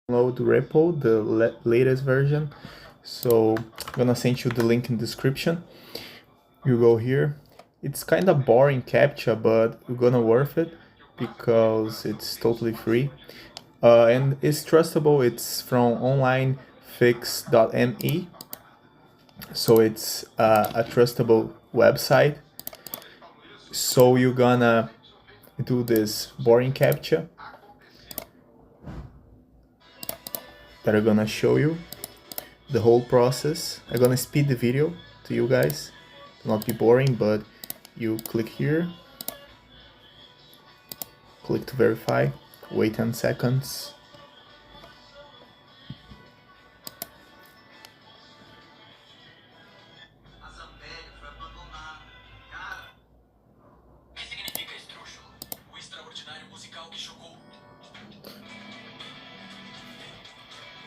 download REPO, the latest version. So I'm gonna send you the link in the description. You go here. It's kind of boring captcha, but you're gonna worth it because it's totally free. And it's trustable. It's from onlinefix.me, so it's a trustable website. So you're gonna do this boring captcha that I'm gonna show you the whole process. I'm gonna speed the video to you guys to not be boring, but you click here, click to verify, wait 10 seconds.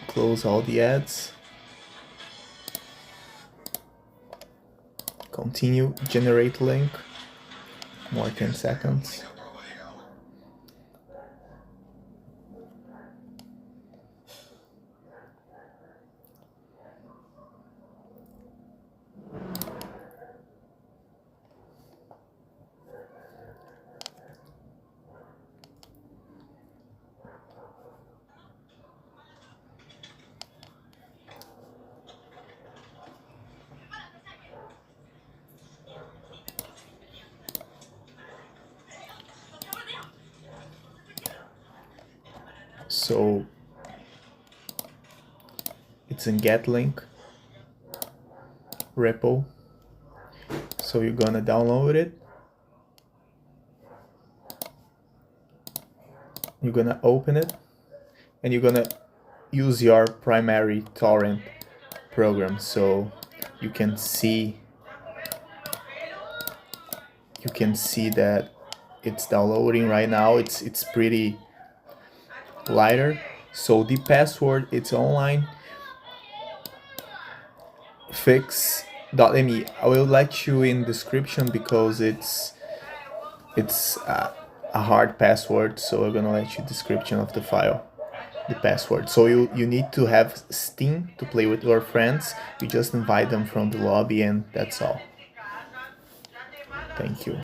Close all the ads. Continue, generate link, more 10 seconds. So it's in get link, repo. So you're gonna download it. You're gonna open it, and you're gonna use your primary torrent program. So you can see that it's downloading right now. It's pretty lighter. So the password, it's online fix.me. I will let you in description because it's a hard password, so I'm gonna let you description of the file, the password. So you need to have Steam to play with your friends. You just invite them from the lobby, and that's all. Thank you.